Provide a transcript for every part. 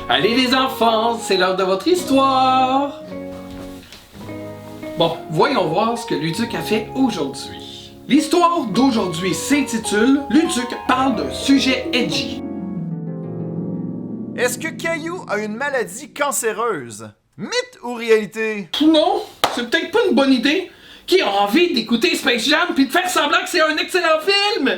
Allez les enfants, c'est l'heure de votre histoire! Bon, voyons voir ce que Luduc a fait aujourd'hui. L'histoire d'aujourd'hui s'intitule « Luduc parle d'un sujet edgy ». Est-ce que Caillou a une maladie cancéreuse? Mythe ou réalité? Non, c'est peut-être pas une bonne idée. Qui a envie d'écouter Space Jam puis de faire semblant que c'est un excellent film?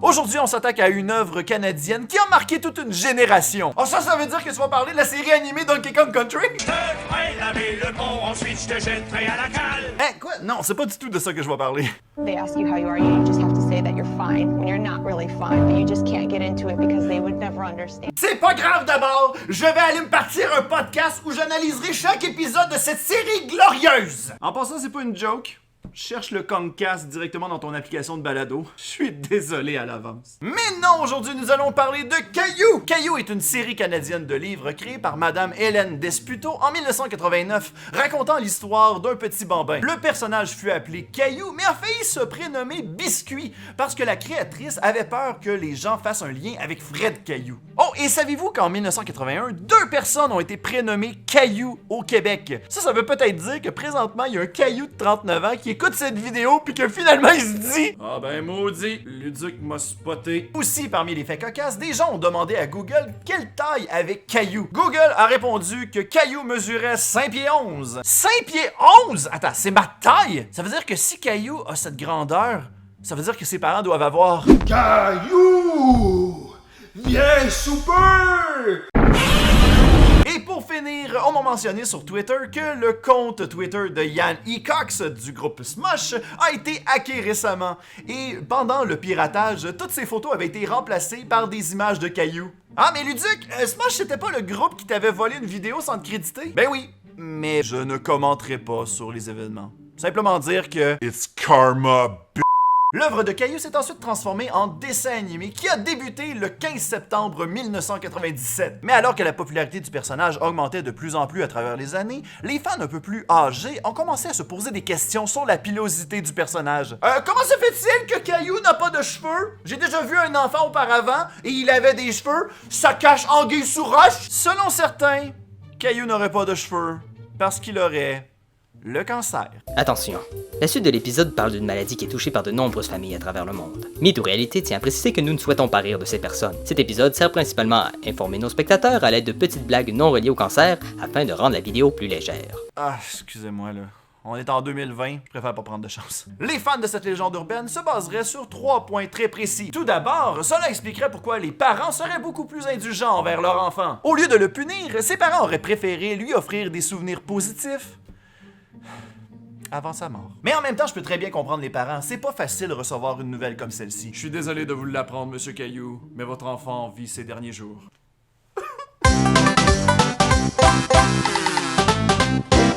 Aujourd'hui, on s'attaque à une œuvre canadienne qui a marqué toute une génération. Oh, ça veut dire que tu vas parler de la série animée Donkey Kong Country? Je te ferai laver le pont, ensuite je te jetterai à la cale. Hein, quoi? Non, c'est pas du tout de ça que je vais parler. They ask you how you are, you just have to say that you're fine when you're not really fine, but you just can't get into it because they would never understand. C'est pas grave d'abord, je vais aller me partir un podcast où j'analyserai chaque épisode de cette série glorieuse. En passant, c'est pas une joke. Cherche le Kongcast directement dans ton application de balado. Je suis désolé à l'avance. Mais non, aujourd'hui nous allons parler de Caillou. Caillou est une série canadienne de livres créée par Madame Hélène Desputo en 1989, racontant l'histoire d'un petit bambin. Le personnage fut appelé Caillou, mais a failli se prénommer Biscuit, parce que la créatrice avait peur que les gens fassent un lien avec Fred Caillou. Oh, et savez-vous qu'en 1981, 2 personnes ont été prénommées Caillou au Québec? Ça veut peut-être dire que présentement, il y a un Caillou de 39 ans qui écoute cette vidéo puis que finalement il se dit « Ah ben maudit, Luduc m'a spoté ». Aussi, parmi les faits cocasses, des gens ont demandé à Google quelle taille avait Caillou. Google a répondu que Caillou mesurait 5 pieds 11. 5 pieds 11? Attends, c'est ma taille? Ça veut dire que si Caillou a cette grandeur, ça veut dire que ses parents doivent avoir... Caillou! Viens souper! Et pour finir, on m'a mentionné sur Twitter que le compte Twitter de Yann E. Cox du groupe Smosh a été hacké récemment. Et pendant le piratage, toutes ces photos avaient été remplacées par des images de Caillou. Ah mais Luduc, Smosh c'était pas le groupe qui t'avait volé une vidéo sans te créditer? Ben oui, mais je ne commenterai pas sur les événements. Simplement dire que... It's karma, b****. L'œuvre de Caillou s'est ensuite transformée en dessin animé qui a débuté le 15 septembre 1997. Mais alors que la popularité du personnage augmentait de plus en plus à travers les années, les fans un peu plus âgés ont commencé à se poser des questions sur la pilosité du personnage. Comment se fait-il que Caillou n'a pas de cheveux? J'ai déjà vu un enfant auparavant et il avait des cheveux, ça cache anguille sous roche? Selon certains, Caillou n'aurait pas de cheveux parce qu'il aurait... le cancer. Attention, la suite de l'épisode parle d'une maladie qui est touchée par de nombreuses familles à travers le monde. Mythe ou réalité tient à préciser que nous ne souhaitons pas rire de ces personnes. Cet épisode sert principalement à informer nos spectateurs à l'aide de petites blagues non reliées au cancer afin de rendre la vidéo plus légère. Ah, excusez-moi là. On est en 2020, je préfère pas prendre de chance. Les fans de cette légende urbaine se baseraient sur 3 points très précis. Tout d'abord, cela expliquerait pourquoi les parents seraient beaucoup plus indulgents envers leur enfant. Au lieu de le punir, ses parents auraient préféré lui offrir des souvenirs positifs avant sa mort. Mais en même temps, je peux très bien comprendre les parents. C'est pas facile de recevoir une nouvelle comme celle-ci. Je suis désolé de vous l'apprendre, Monsieur Caillou, mais votre enfant vit ses derniers jours.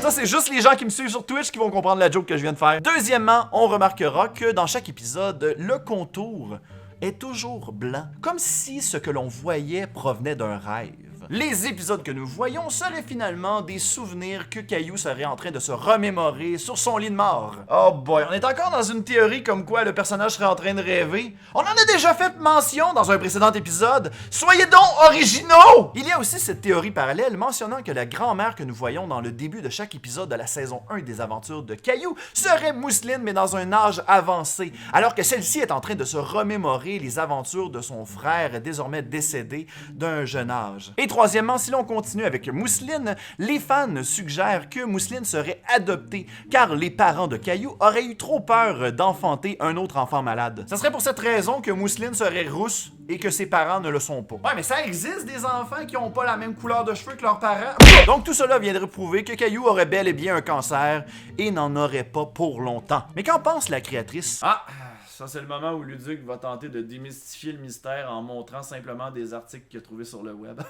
Ça, c'est juste les gens qui me suivent sur Twitch qui vont comprendre la joke que je viens de faire. Deuxièmement, on remarquera que dans chaque épisode, le contour est toujours blanc, comme si ce que l'on voyait provenait d'un rêve. Les épisodes que nous voyons seraient finalement des souvenirs que Caillou serait en train de se remémorer sur son lit de mort. Oh boy, on est encore dans une théorie comme quoi le personnage serait en train de rêver. On en a déjà fait mention dans un précédent épisode. Soyez donc originaux! Il y a aussi cette théorie parallèle mentionnant que la grand-mère que nous voyons dans le début de chaque épisode de la saison 1 des aventures de Caillou serait Mousseline mais dans un âge avancé, alors que celle-ci est en train de se remémorer les aventures de son frère désormais décédé d'un jeune âge. Et troisièmement, si l'on continue avec Mousseline, les fans suggèrent que Mousseline serait adoptée car les parents de Caillou auraient eu trop peur d'enfanter un autre enfant malade. Ça serait pour cette raison que Mousseline serait rousse et que ses parents ne le sont pas. Ouais, mais ça existe des enfants qui ont pas la même couleur de cheveux que leurs parents. Donc tout cela viendrait prouver que Caillou aurait bel et bien un cancer et n'en aurait pas pour longtemps. Mais qu'en pense la créatrice? Ah, ça c'est le moment où Luduc va tenter de démystifier le mystère en montrant simplement des articles qu'il a trouvés sur le web.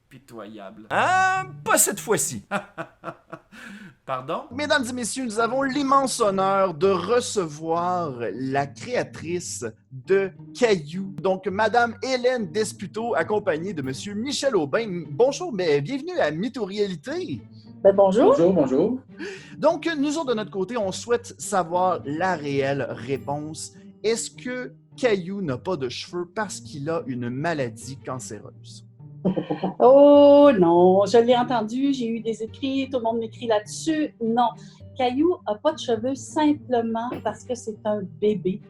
Pitoyable. Pas cette fois-ci. Pardon? Mesdames et messieurs, nous avons l'immense honneur de recevoir la créatrice de Caillou, donc Madame Hélène Desputo, accompagnée de Monsieur Michel Aubin. Bonjour, mais bienvenue à Mythe ou Réalité. Ben, bonjour. Bonjour, bonjour. Donc, nous autres, de notre côté, on souhaite savoir la réelle réponse. Est-ce que Caillou n'a pas de cheveux parce qu'il a une maladie cancéreuse? Oh non, je l'ai entendu, j'ai eu des écrits, tout le monde m'écrit là-dessus. Non, Caillou n'a pas de cheveux simplement parce que c'est un bébé.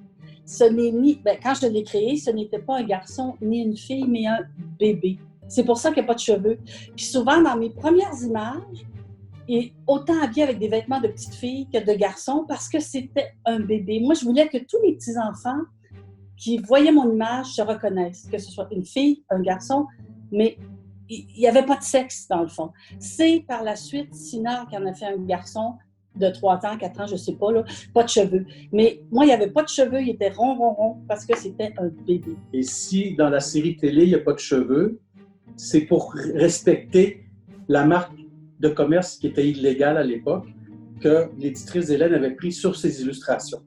Ce n'est ni, quand je l'ai créé, ce n'était pas un garçon ni une fille, mais un bébé. C'est pour ça qu'il n'y a pas de cheveux. Puis souvent, dans mes premières images, il est autant habillé avec des vêtements de petite fille que de garçon parce que c'était un bébé. Moi, je voulais que tous les petits-enfants qui voyaient mon image se reconnaissent, que ce soit une fille, un garçon, mais il n'y avait pas de sexe dans le fond. C'est par la suite Sinard qui en a fait un garçon de 3 ans, 4 ans, je ne sais pas, là, pas de cheveux. Mais moi, il n'y avait pas de cheveux, il était rond, parce que c'était un bébé. Et si dans la série télé, il n'y a pas de cheveux, c'est pour respecter la marque de commerce qui était illégale à l'époque, que l'éditrice Hélène avait pris sur ses illustrations.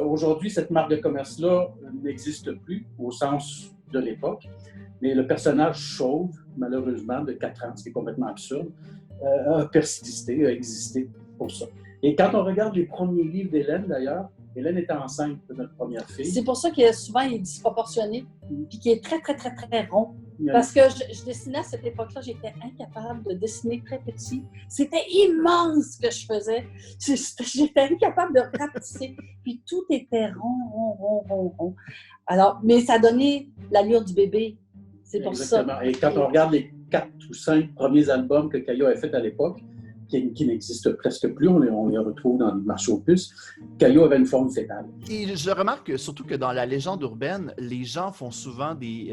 Aujourd'hui, cette marque de commerce-là n'existe plus au sens de l'époque, mais le personnage chauve, malheureusement, de 4 ans, ce qui est complètement absurde, a persisté, a existé pour ça. Et quand on regarde les premiers livres d'Hélène, d'ailleurs, Hélène était enceinte de notre première fille. C'est pour ça que souvent, il est disproportionné, puis qu'il est très, très, très, très rond. Parce que je dessinais à cette époque-là, j'étais incapable de dessiner très petit. C'était immense ce que je faisais. J'étais incapable de rapetisser. Puis tout était rond. Alors, mais ça donnait l'allure du bébé. C'est pour Exactement. ça. Et quand on regarde les 4 ou 5 premiers albums que Caillou a fait à l'époque, qui n'existent presque plus, on les retrouve dans les marchés aux puces, Caillou avait une forme fétale. Et je remarque surtout que dans la légende urbaine, les gens font souvent des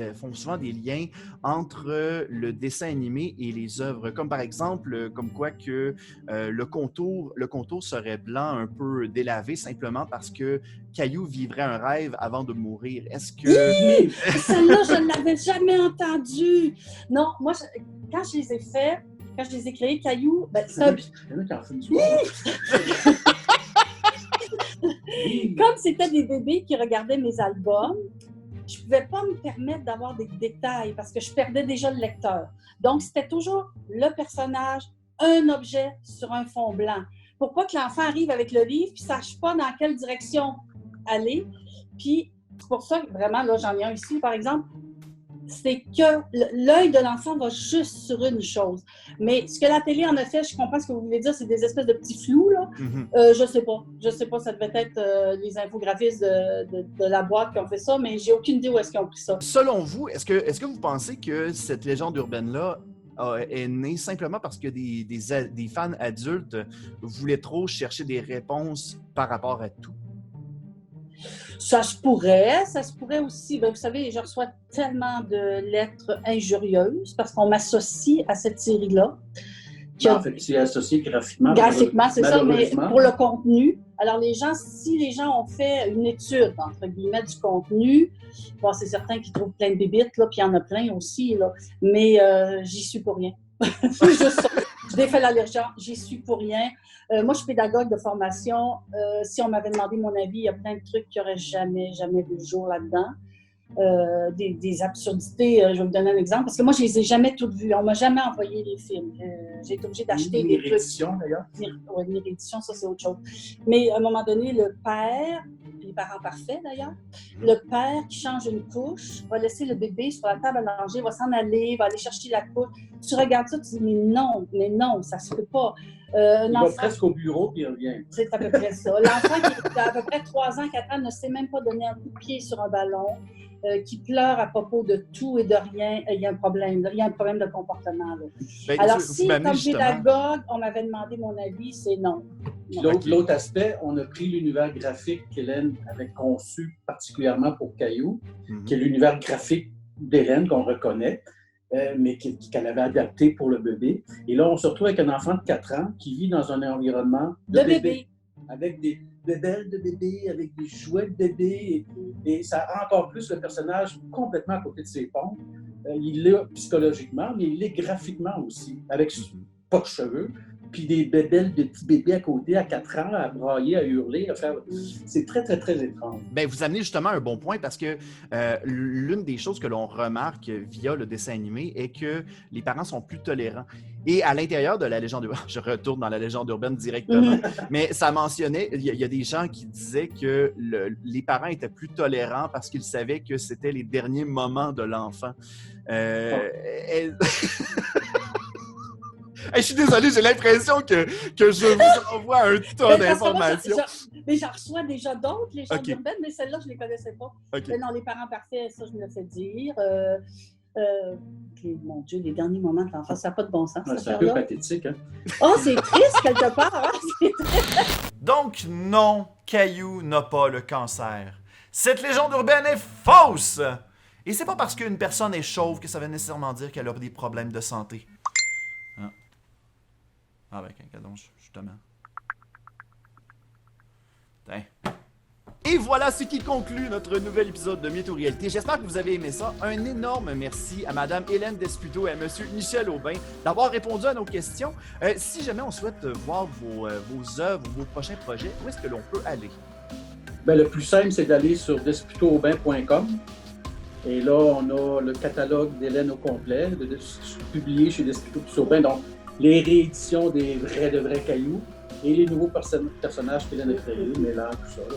liens entre le dessin animé et les œuvres. Comme par exemple, comme quoi que le contour serait blanc, un peu délavé, simplement parce que Caillou vivrait un rêve avant de mourir. Est-ce que... Celle-là, je ne l'avais jamais entendue. Non, moi, quand je les ai faits, quand je les ai créés, Caillou, c'est un... Comme c'était des bébés qui regardaient mes albums, je ne pouvais pas me permettre d'avoir des détails parce que je perdais déjà le lecteur. Donc, c'était toujours le personnage, un objet sur un fond blanc. Pour pas que l'enfant arrive avec le livre et ne sache pas dans quelle direction aller. Puis, c'est pour ça que vraiment, là, j'en ai un ici, par exemple, c'est que l'œil de l'enfant va juste sur une chose. Mais ce que la télé en a fait, je comprends ce que vous voulez dire, c'est des espèces de petits flous, là. Je sais pas, ça devait être les infographistes de la boîte qui ont fait ça, mais j'ai aucune idée où est-ce qu'ils ont pris ça. Selon vous, est-ce que vous pensez que cette légende urbaine-là est née simplement parce que des fans adultes voulaient trop chercher des réponses par rapport à tout? Ça se pourrait aussi. Bien, vous savez, je reçois tellement de lettres injurieuses parce qu'on m'associe à cette série-là. En fait, c'est associé graphiquement. Graphiquement, c'est ça, mais pour le contenu. Alors, si les gens ont fait une étude, entre guillemets, du contenu, bon, c'est certain qu'ils trouvent plein de bébites, là, puis il y en a plein aussi, là, mais j'y suis pour rien. C'est juste ça. Je défais l'allergie, j'y suis pour rien. Moi, je suis pédagogue de formation. Si on m'avait demandé mon avis, il y a plein de trucs qui n'auraient jamais vu le jour là-dedans. Des absurdités, je vais vous donner un exemple, parce que moi, je ne les ai jamais toutes vues. On ne m'a jamais envoyé les films. J'ai été obligée d'acheter des trucs. Réédition, d'ailleurs. Oui, une réédition, ça, c'est autre chose. Mais à un moment donné, le père, les parents parfaits d'ailleurs, le père qui change une couche, va laisser le bébé sur la table à manger, va s'en aller, va aller chercher la couche. Tu regardes ça, tu dis, mais non, ça se peut pas. Il va presque au bureau puis il revient. C'est à peu près ça. L'enfant qui a à peu près 3 ans, 4 ans, ne sait même pas donner un coup de pied sur un ballon, qui pleure à propos de tout et de rien. Il y a un problème. Là. Il y a un problème de comportement. Là. Ben, alors, si, comme pédagogue, on m'avait demandé mon avis, c'est non. L'autre aspect, on a pris l'univers graphique qu'Hélène avait conçu particulièrement pour Caillou, qui est l'univers graphique d'Hélène qu'on reconnaît, mais qu'elle avait adapté pour le bébé. Et là, on se retrouve avec un enfant de 4 ans qui vit dans un environnement de bébé. Avec des bébelles de bébé, avec des jouets de bébé, et ça rend encore plus le personnage complètement à côté de ses pompes. Il l'est psychologiquement, mais il l'est graphiquement aussi, avec pas de cheveux, puis des bébelles, des petits bébés à côté, à 4 ans, à brailler, à hurler, à faire... C'est très, très, très étrange. Ben, vous amenez justement un bon point parce que l'une des choses que l'on remarque via le dessin animé est que les parents sont plus tolérants. Et à l'intérieur de la légende urbaine, je retourne dans la légende urbaine directement, mais ça mentionnait, il y a des gens qui disaient que les parents étaient plus tolérants parce qu'ils savaient que c'était les derniers moments de l'enfant. Hey, je suis désolé, j'ai l'impression que je vous envoie un tas d'informations. Mais j'en reçois déjà d'autres, les gens Ok. urbaines, mais celles-là, je ne les connaissais pas. Ok. Mais non, les parents parfaits, ça, je me le fais dire. Mon Dieu, les derniers moments de l'enfance, ça n'a pas de bon sens, Ouais, cette c'est un peu affaire-là. pathétique, hein? Oh, c'est triste, quelque part. Hein? C'est triste. Donc non, Caillou n'a pas le cancer. Cette légende urbaine est fausse! Et c'est pas parce qu'une personne est chauve que ça veut nécessairement dire qu'elle a des problèmes de santé. Ah ben, donc, justement. Tiens. Et voilà ce qui conclut notre nouvel épisode de Mythe ou Réalité. J'espère que vous avez aimé ça. Un énorme merci à Madame Hélène Desputo et à Monsieur Michel Aubin d'avoir répondu à nos questions. Si jamais on souhaite voir vos œuvres ou vos prochains projets, où est-ce que l'on peut aller? Ben, le plus simple, c'est d'aller sur desputooaubin.com. Et là, on a le catalogue d'Hélène au complet, publié chez Desputo-Aubin. Donc, les rééditions des de vrais cailloux et les nouveaux personnages qu'Hélène a créés, Mélan, tout ça. Là.